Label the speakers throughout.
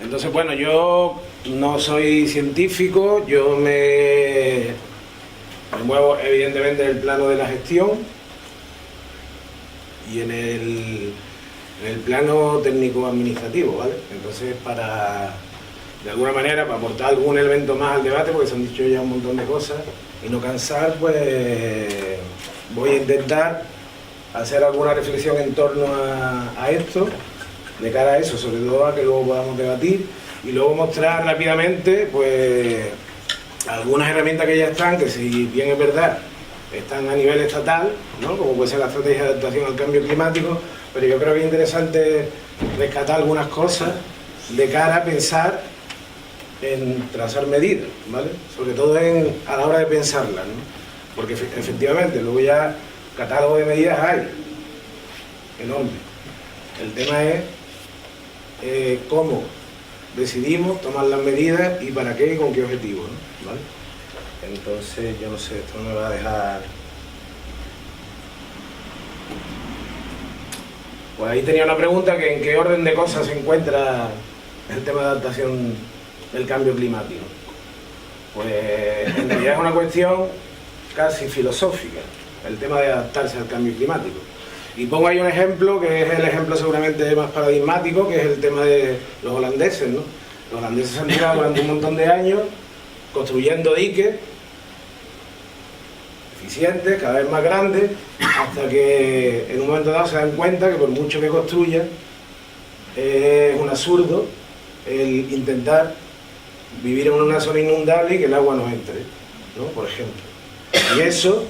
Speaker 1: Entonces, bueno, yo no soy científico, yo me muevo evidentemente en el plano de la gestión y en el plano técnico-administrativo, ¿vale? Entonces, de alguna manera, para aportar algún elemento más al debate, porque se han dicho ya un montón de cosas, y no cansar, pues voy a intentar hacer alguna reflexión en torno a esto, de cara a eso, sobre todo a que luego podamos debatir, y luego mostrar rápidamente, pues, algunas herramientas que ya están, que si bien es verdad, están a nivel estatal, ¿no? Como puede ser la estrategia de adaptación al cambio climático, pero yo creo que es interesante rescatar algunas cosas de cara a pensar en trazar medidas, ¿vale? Sobre todo a la hora de pensarlas, ¿no? Porque efectivamente, luego ya catálogo de medidas hay, enorme. El tema es cómo decidimos tomar las medidas y para qué y con qué objetivo, ¿no? ¿Vale? Entonces, yo no sé, esto me va a dejar... Pues ahí tenía una pregunta, que en qué orden de cosas se encuentra el tema de adaptación del cambio climático. Pues en realidad es una cuestión casi filosófica, el tema de adaptarse al cambio climático. Y pongo ahí un ejemplo, que es el ejemplo seguramente más paradigmático, que es el tema de los holandeses, ¿no? Los holandeses se han tirado durante un montón de años construyendo diques eficientes, cada vez más grandes, hasta que en un momento dado se dan cuenta que por mucho que construyan, es un absurdo el intentar vivir en una zona inundable y que el agua no entre, ¿no? Por ejemplo. Y eso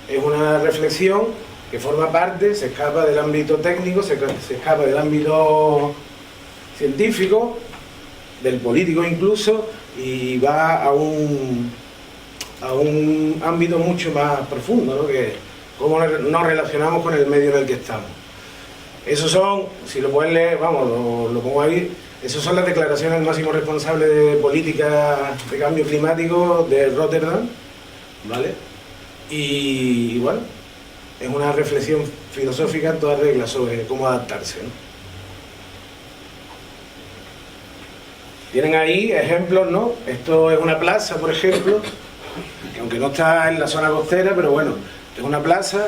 Speaker 1: es una reflexión que forma parte, se escapa del ámbito técnico, se escapa del ámbito científico, del político incluso, y va a un ámbito mucho más profundo, ¿no? Que cómo nos relacionamos con el medio en el que estamos. Esos son, si lo pueden leer, vamos, lo pongo ahí, esas son las declaraciones del máximo responsable de política de cambio climático de Rotterdam, ¿vale? Y bueno, es una reflexión filosófica en toda regla sobre cómo adaptarse, ¿no? Tienen ahí ejemplos, ¿no? Esto es una plaza, por ejemplo, que aunque no está en la zona costera, pero bueno, es una plaza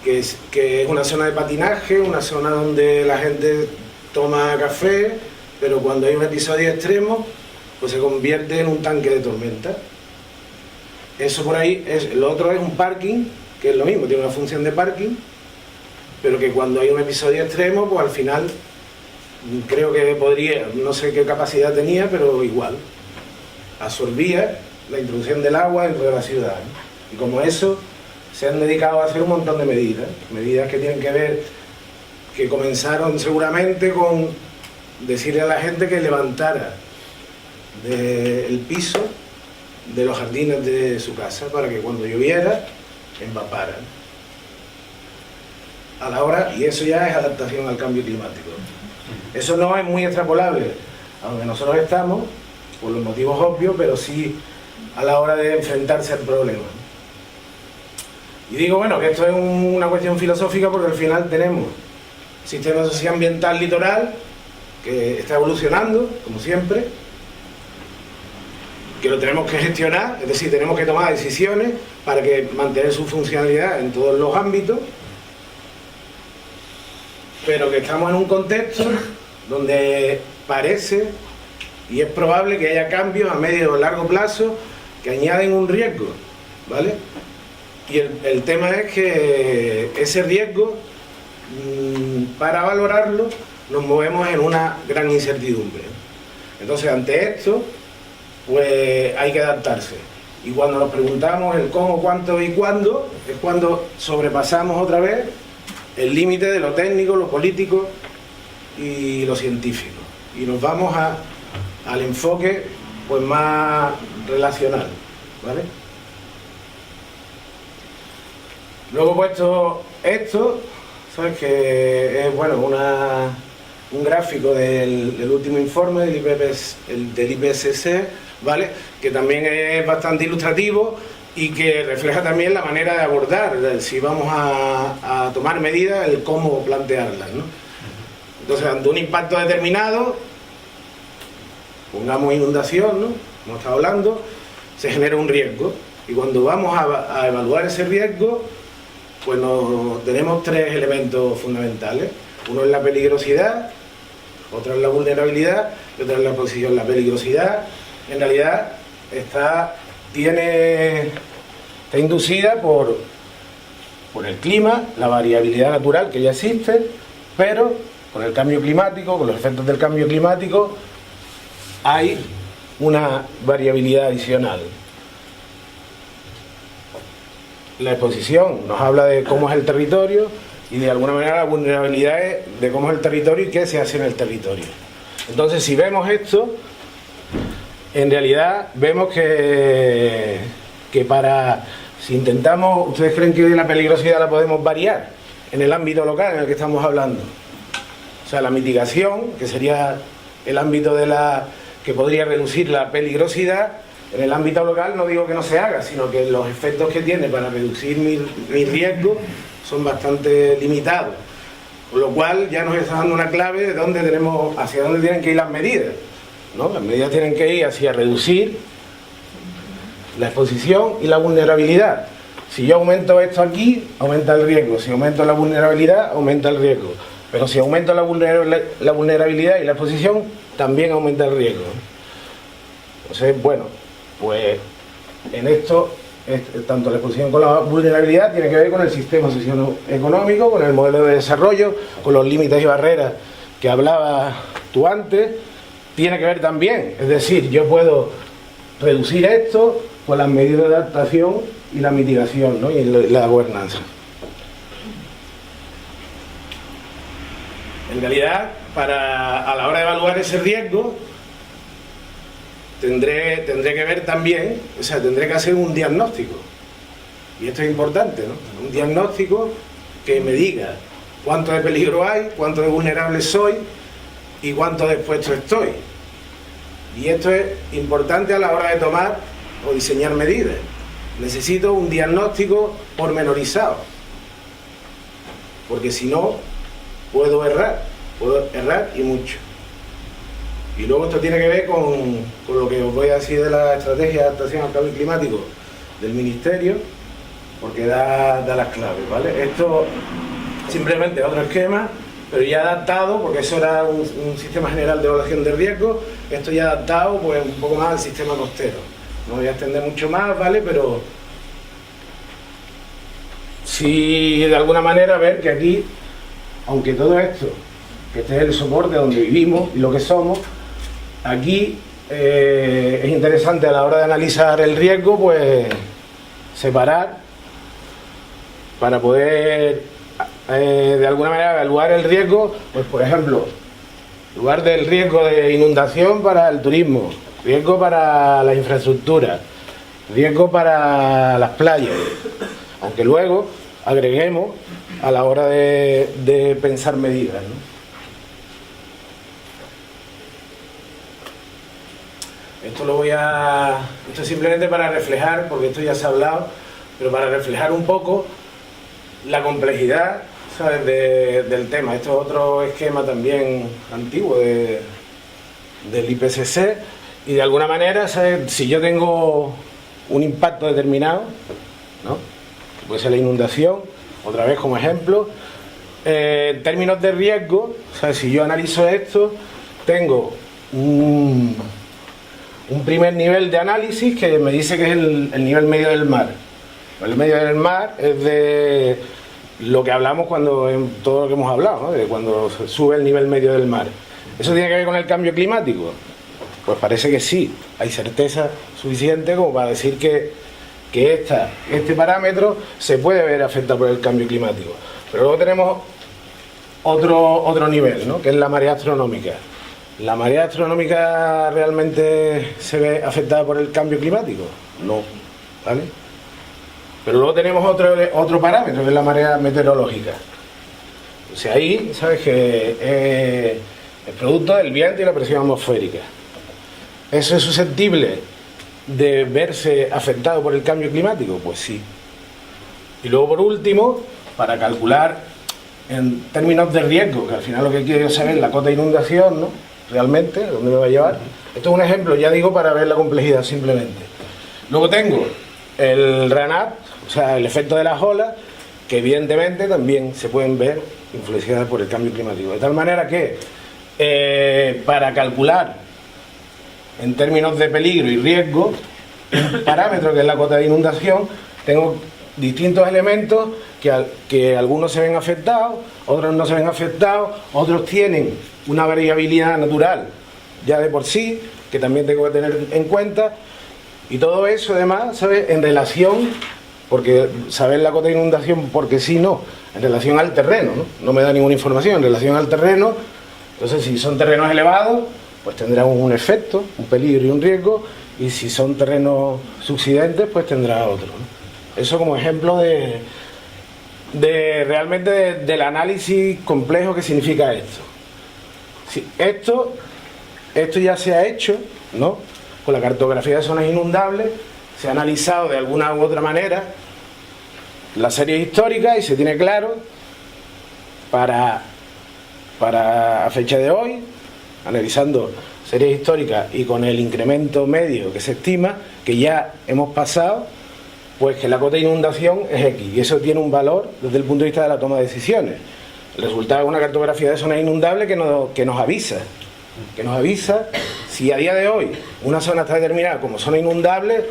Speaker 1: que es una zona de patinaje, una zona donde la gente toma café, pero cuando hay un episodio extremo, pues se convierte en un tanque de tormenta. Eso por ahí, lo otro es un parking, que es lo mismo, tiene una función de parking, pero que cuando hay un episodio extremo, pues al final, creo que podría, no sé qué capacidad tenía, pero igual, absorbía la introducción del agua dentro de la ciudad, ¿no? Y como eso, se han dedicado a hacer un montón de medidas que tienen que ver, que comenzaron seguramente con decirle a la gente que levantara el piso de los jardines de su casa para que cuando lloviera evaparan a la hora, y eso ya es adaptación al cambio climático. Eso no es muy extrapolable a donde nosotros estamos por los motivos obvios, pero sí a la hora de enfrentarse al problema. Y digo, bueno, que esto es una cuestión filosófica porque al final tenemos sistema socioambiental litoral que está evolucionando, como siempre, que lo tenemos que gestionar, es decir, tenemos que tomar decisiones para que mantener su funcionalidad en todos los ámbitos, pero que estamos en un contexto donde parece y es probable que haya cambios a medio o largo plazo que añaden un riesgo, ¿vale? Y el tema es que ese riesgo, para valorarlo, nos movemos en una gran incertidumbre. Entonces, ante esto, pues hay que adaptarse. Y cuando nos preguntamos el cómo, cuánto y cuándo, es cuando sobrepasamos otra vez el límite de lo técnico, lo político y lo científico. Y nos vamos al enfoque pues más relacional, ¿vale? Luego he puesto esto, ¿sabes? Que es, bueno, un gráfico del último informe del IPCC, ¿vale? Que también es bastante ilustrativo y que refleja también la manera de abordar, si vamos a tomar medidas, el cómo plantearlas, ¿no? Entonces, ante un impacto determinado, pongamos inundación, ¿no? Como estaba hablando, se genera un riesgo. Y cuando vamos a evaluar ese riesgo, pues tenemos tres elementos fundamentales. Uno es la peligrosidad, otro es la vulnerabilidad y otra es la exposición. La peligrosidad, en realidad, está inducida por el clima, la variabilidad natural que ya existe, pero con el cambio climático, con los efectos del cambio climático, hay una variabilidad adicional. La exposición nos habla de cómo es el territorio y de alguna manera la vulnerabilidad es de cómo es el territorio y qué se hace en el territorio. Entonces, si vemos esto, en realidad vemos que si intentamos, ¿ustedes creen que la peligrosidad la podemos variar en el ámbito local en el que estamos hablando? O sea, la mitigación, que sería el ámbito que podría reducir la peligrosidad, en el ámbito local no digo que no se haga, sino que los efectos que tiene para reducir mi riesgo son bastante limitados. Con lo cual ya nos está dando una clave de hacia dónde tienen que ir las medidas, ¿no? Las medidas tienen que ir hacia reducir la exposición y la vulnerabilidad. Si yo aumento esto aquí, aumenta el riesgo. Si aumento la vulnerabilidad, aumenta el riesgo. Pero si aumento la vulnerabilidad y la exposición, también aumenta el riesgo. Entonces, bueno, pues en esto, tanto la exposición como la vulnerabilidad tiene que ver con el sistema socioeconómico, con el modelo de desarrollo, con los límites y barreras que hablabas tú antes. Tiene que ver también, es decir, yo puedo reducir esto con las medidas de adaptación y la mitigación, ¿no? Y la gobernanza. En realidad, a la hora de evaluar ese riesgo, tendré que ver también, o sea, tendré que hacer un diagnóstico. Y esto es importante, ¿no? Un diagnóstico que me diga cuánto de peligro hay, cuánto de vulnerable soy y cuánto de expuesto estoy. Y esto es importante a la hora de tomar o diseñar medidas. Necesito un diagnóstico pormenorizado, porque si no, puedo errar y mucho. Y luego esto tiene que ver con lo que os voy a decir de la estrategia de adaptación al cambio climático del Ministerio, porque da las claves, ¿vale? Esto simplemente es otro esquema, pero ya adaptado, porque eso era un sistema general de evaluación de riesgo, esto ya adaptado pues un poco más al sistema costero. No voy a extender mucho más, ¿vale? Pero sí, de alguna manera ver que aquí, aunque todo esto, que este es el soporte donde vivimos y lo que somos, aquí es interesante a la hora de analizar el riesgo, pues separar para poder de alguna manera evaluar el riesgo, pues por ejemplo, en lugar del riesgo de inundación para el turismo, riesgo para la infraestructura, riesgo para las playas, aunque luego agreguemos a la hora de pensar medidas, ¿no? Esto es simplemente para reflejar, porque esto ya se ha hablado, pero para reflejar un poco la complejidad, ¿sabes?, del tema. Esto es otro esquema también antiguo del IPCC, y de alguna manera, ¿sabes?, si yo tengo un impacto determinado, ¿no?, puede ser la inundación, otra vez como ejemplo, en términos de riesgo, ¿sabes?, si yo analizo esto, tengo un primer nivel de análisis que me dice que es el nivel medio del mar. El medio del mar es de lo que hablamos en todo lo que hemos hablado, ¿no?, de cuando sube el nivel medio del mar. ¿Eso tiene que ver con el cambio climático? Pues parece que sí. Hay certeza suficiente como para decir que este parámetro se puede ver afectado por el cambio climático. Pero luego tenemos otro nivel, ¿no?, que es la marea astronómica. ¿La marea astronómica realmente se ve afectada por el cambio climático? No, ¿vale? Pero luego tenemos otro parámetro, que es la marea meteorológica. O sea, ahí, ¿sabes?, que es producto del viento y la presión atmosférica. ¿Eso es susceptible de verse afectado por el cambio climático? Pues sí. Y luego, por último, para calcular en términos de riesgo, que al final lo que quiero saber es la cota de inundación, ¿no?, realmente, dónde me va a llevar. Esto es un ejemplo, ya digo, para ver la complejidad simplemente. Luego tengo el RANAT, o sea, el efecto de las olas, que evidentemente también se pueden ver influenciadas por el cambio climático. De tal manera que para calcular en términos de peligro y riesgo, un parámetro que es la cota de inundación, tengo distintos elementos que algunos se ven afectados, otros no se ven afectados, otros tienen una variabilidad natural ya de por sí, que también tengo que tener en cuenta, y todo eso además, ¿sabes?, en relación, porque saber la cota de inundación, porque sí, no, en relación al terreno, no me da ninguna información, en relación al terreno. Entonces, si son terrenos elevados, pues tendrán un efecto, un peligro y un riesgo, y si son terrenos subsidentes, pues tendrá otro, ¿no? Eso como ejemplo realmente del análisis complejo que significa esto. Si esto ya se ha hecho, ¿no?, con la cartografía de zonas inundables, se ha analizado de alguna u otra manera la serie histórica y se tiene claro para a fecha de hoy, analizando series históricas y con el incremento medio que se estima, que ya hemos pasado, pues que la cota de inundación es X, y eso tiene un valor desde el punto de vista de la toma de decisiones. El resultado es una cartografía de zonas inundables que nos avisa si a día de hoy una zona está determinada como zona inundable,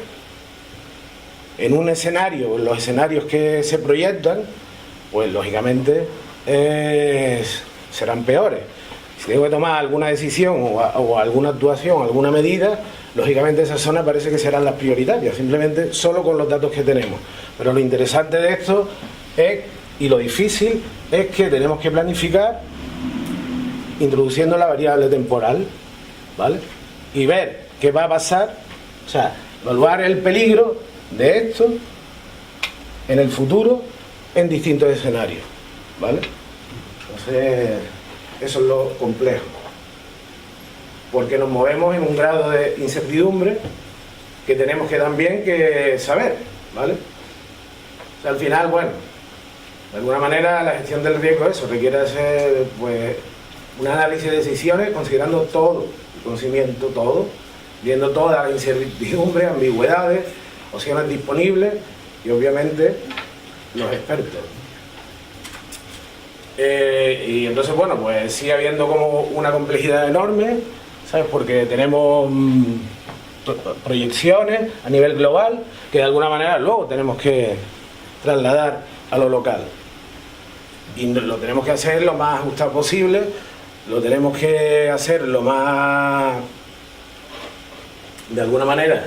Speaker 1: en un escenario, en los escenarios que se proyectan, pues lógicamente serán peores. Si tengo que tomar alguna decisión o alguna actuación, alguna medida, lógicamente esas zonas parece que serán las prioritarias, simplemente solo con los datos que tenemos. Pero lo interesante de esto es, y lo difícil, es que tenemos que planificar introduciendo la variable temporal, ¿vale? Y ver qué va a pasar, o sea, evaluar el peligro de esto en el futuro en distintos escenarios, ¿vale? Entonces, eso es lo complejo, porque nos movemos en un grado de incertidumbre que tenemos que también que saber, ¿vale? O sea, al final, bueno, de alguna manera la gestión del riesgo, eso requiere hacer, pues, un análisis de decisiones considerando todo, el conocimiento, todo, viendo toda la incertidumbre, ambigüedades, opciones disponibles y obviamente los expertos. Y entonces, bueno, pues sigue habiendo como una complejidad enorme, ¿sabes? Porque tenemos proyecciones a nivel global que de alguna manera luego tenemos que trasladar a lo local. Y lo tenemos que hacer lo más ajustado posible, lo tenemos que hacer lo más, de alguna manera,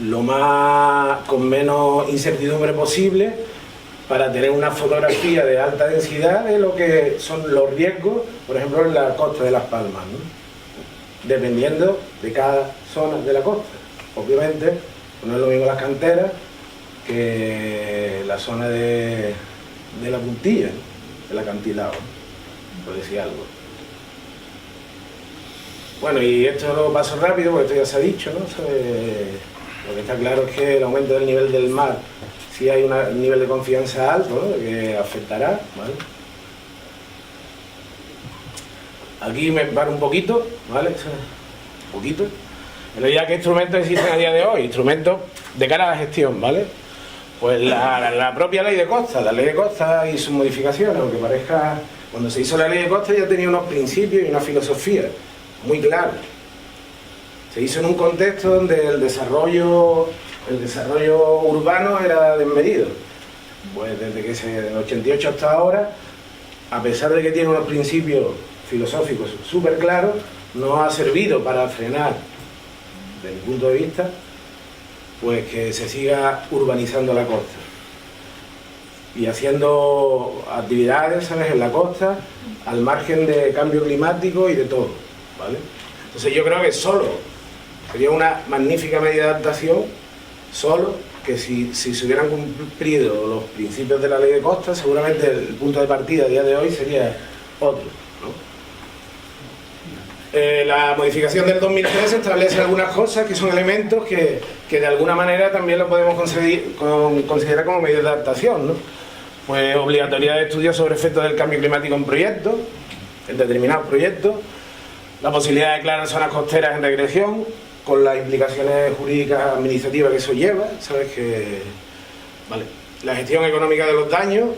Speaker 1: lo más con menos incertidumbre posible, para tener una fotografía de alta densidad de lo que son los riesgos, por ejemplo, en la costa de Las Palmas, ¿no?, dependiendo de cada zona de la costa. Obviamente, no es lo mismo las canteras que la zona de la puntilla, ¿no?, del acantilado, ¿no?, por decir algo. Bueno, y esto lo paso rápido porque esto ya se ha dicho, ¿no? Lo que está claro es que el aumento del nivel del mar, si hay un nivel de confianza alto, ¿no?, que afectará, ¿vale? Aquí me paro un poquito, ¿vale? Un poquito. Pero ya, ¿qué instrumentos existen a día de hoy? Instrumentos de cara a la gestión, ¿vale? Pues la propia ley de costa, la ley de costa y sus modificaciones, aunque parezca, cuando se hizo la ley de costa ya tenía unos principios y una filosofía muy clara. Se hizo en un contexto donde el desarrollo urbano era desmedido. Pues desde el 88 hasta ahora, a pesar de que tiene unos principios filosóficos súper claros, no ha servido para frenar, desde mi punto de vista, pues que se siga urbanizando la costa y haciendo actividades, ¿sabes?, en la costa, al margen de cambio climático y de todo, ¿vale? Entonces yo creo que solo sería una magnífica medida de adaptación, solo que si se hubieran cumplido los principios de la ley de costa, seguramente el punto de partida a día de hoy sería otro, ¿no? La modificación del 2003 establece algunas cosas que son elementos que de alguna manera también lo podemos considerar como medidas de adaptación, ¿no? Pues obligatoriedad de estudios sobre efectos del cambio climático en proyectos, en determinados proyectos, La posibilidad de declarar zonas costeras en regresión, con las implicaciones jurídicas administrativas que eso lleva, ¿sabes? Vale. La gestión económica de los daños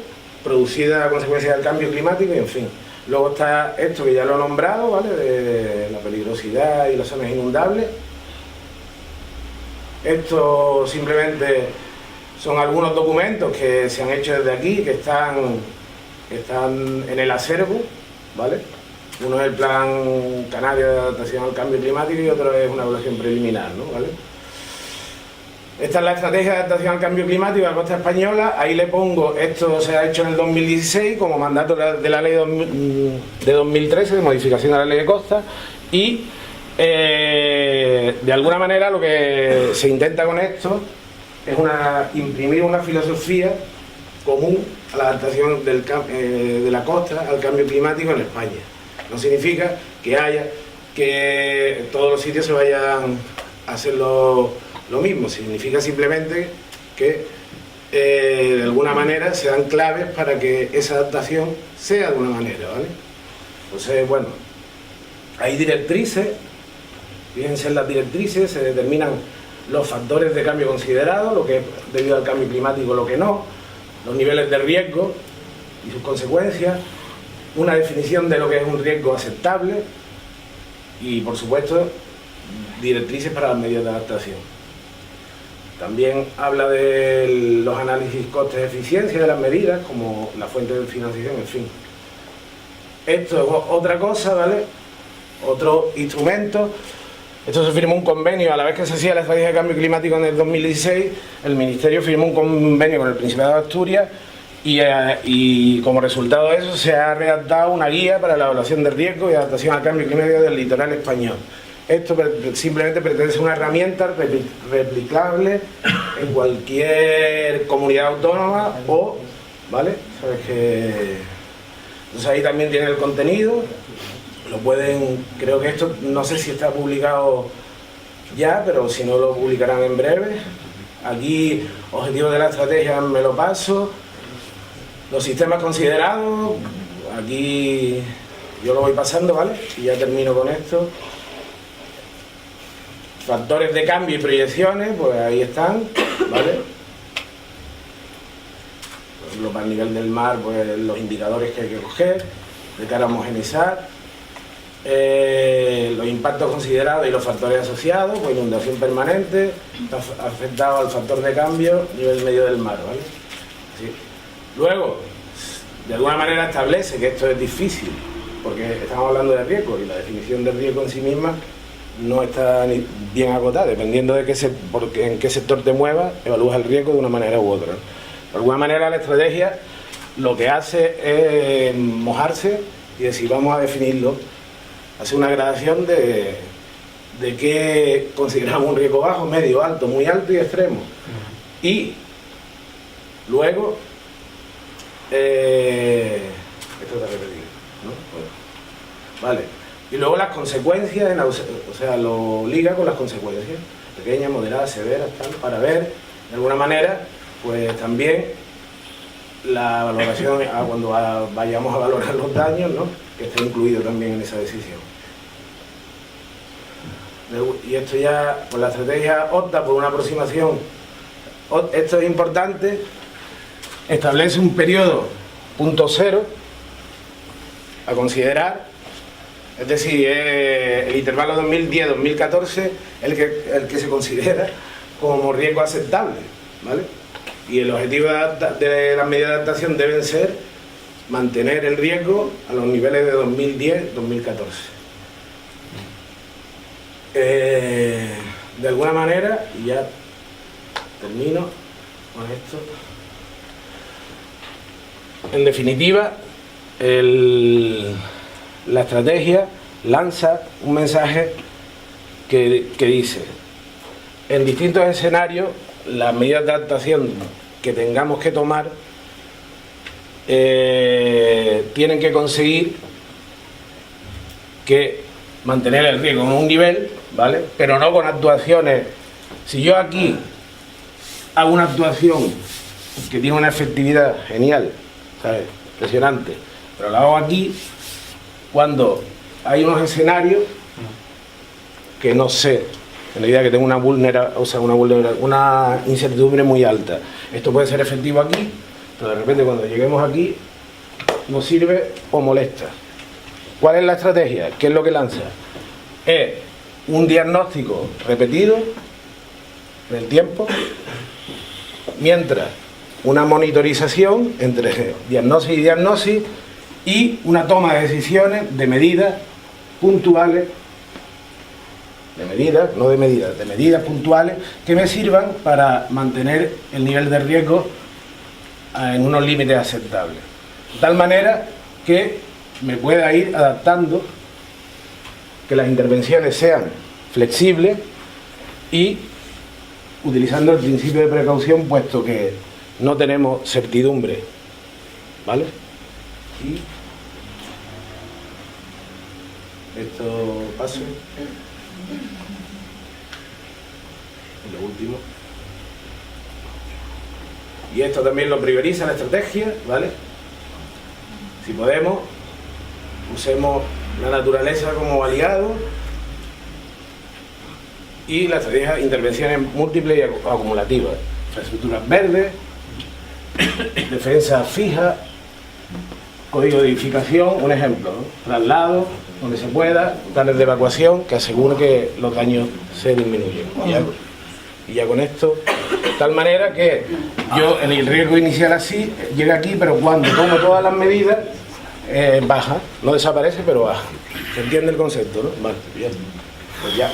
Speaker 1: producida a consecuencia del cambio climático y en fin. Luego está esto que ya lo he nombrado, ¿vale? De la peligrosidad y las zonas inundables. Esto simplemente son algunos documentos que se han hecho desde aquí, que están en el acervo, ¿vale? Uno es el Plan Canario de Adaptación al Cambio Climático y otro es una evaluación preliminar, ¿no? ¿Vale? Esta es la estrategia de adaptación al cambio climático de la costa española. Ahí le pongo, esto se ha hecho en el 2016 como mandato de la ley de 2013 de modificación de la ley de costa y de alguna manera lo que se intenta con esto es imprimir una filosofía común a la adaptación de la costa al cambio climático en España. No significa que todos los sitios se vayan a hacer lo mismo, significa simplemente que de alguna manera se dan claves para que esa adaptación sea de una manera, ¿vale? Entonces, bueno, hay directrices, fíjense en las directrices, se determinan los factores de cambio considerados, lo que es debido al cambio climático, lo que no, los niveles de riesgo y sus consecuencias, una definición de lo que es un riesgo aceptable y, por supuesto, directrices para las medidas de adaptación. También habla de los análisis costes-eficiencia de las medidas, como la fuente de financiación, en fin. Esto es otra cosa, ¿vale? Otro instrumento. Esto se firmó un convenio, a la vez que se hacía la estrategia de cambio climático en el 2016, el Ministerio firmó un convenio con el Principado de Asturias y como resultado de eso se ha redactado una guía para la evaluación de riesgo y adaptación al cambio climático del litoral español. Esto simplemente pretende ser una herramienta replicable en cualquier comunidad autónoma o, ¿vale? Sabes que entonces ahí también tiene el contenido, lo pueden, creo que esto, no sé si está publicado ya, pero si no lo publicarán en breve. Aquí, objetivos de la estrategia, me lo paso. Los sistemas considerados, aquí yo lo voy pasando, ¿vale? Y ya termino con esto. Factores de cambio y proyecciones, pues ahí están, ¿vale? Por ejemplo, para el nivel del mar, pues los indicadores que hay que coger, de cara a homogeneizar, los impactos considerados y los factores asociados, pues inundación permanente, está afectado al factor de cambio, nivel medio del mar, ¿vale? Sí. Luego, de alguna manera establece que esto es difícil, porque estamos hablando de riesgo y la definición de riesgo en sí misma no está bien acotada, dependiendo de en qué sector te muevas, evalúas el riesgo de una manera u otra, ¿no? De alguna manera la estrategia lo que hace es mojarse y decir, vamos a definirlo, hacer una gradación de qué consideramos un riesgo bajo, medio, alto, muy alto y extremo. Y luego, esto está repetido, ¿no? Bueno, vale. Y luego las consecuencias, o sea, lo liga con las consecuencias, pequeñas, moderadas, severas, tal, para ver, de alguna manera, pues también la valoración, cuando vayamos a valorar los daños, ¿no? Que esté incluido también en esa decisión. Y esto ya, pues la estrategia opta por una aproximación, esto es importante, establece un periodo punto cero a considerar. Es decir, el intervalo 2010-2014 el que se considera como riesgo aceptable, ¿vale? Y el objetivo de las medidas de adaptación deben ser mantener el riesgo a los niveles de 2010-2014. De alguna manera, y ya termino con esto, en definitiva, la estrategia lanza un mensaje que dice: en distintos escenarios las medidas de adaptación que tengamos que tomar tienen que conseguir que mantener el riesgo en un nivel, ¿vale? Pero no con actuaciones. Si yo aquí hago una actuación que tiene una efectividad genial, ¿sabes? Impresionante, pero la hago aquí, cuando hay unos escenarios que no sé, en la idea que tengo una incertidumbre muy alta. Esto puede ser efectivo aquí, pero de repente cuando lleguemos aquí nos sirve o molesta. ¿Cuál es la estrategia? ¿Qué es lo que lanza? Es un diagnóstico repetido en el tiempo, mientras una monitorización entre diagnosis y diagnosis y una toma de decisiones de medidas puntuales, de medidas puntuales que me sirvan para mantener el nivel de riesgo en unos límites aceptables. De tal manera que me pueda ir adaptando, que las intervenciones sean flexibles y utilizando el principio de precaución, puesto que no tenemos certidumbre, ¿vale? Y esto pase. Y lo último. Y esto también lo prioriza la estrategia, ¿vale? Si podemos, usemos la naturaleza como aliado y la estrategia de intervenciones múltiples y acumulativas. Infraestructuras verdes, defensa fija, código de edificación, un ejemplo, ¿no? Traslado, donde se pueda, planes de evacuación que aseguren que los daños se disminuyen. Y ya con esto, de tal manera que yo en el riesgo inicial así, llega aquí, pero cuando tomo todas las medidas, baja, no desaparece, pero baja. ¿Se entiende el concepto, no? Vale, bien, pues ya.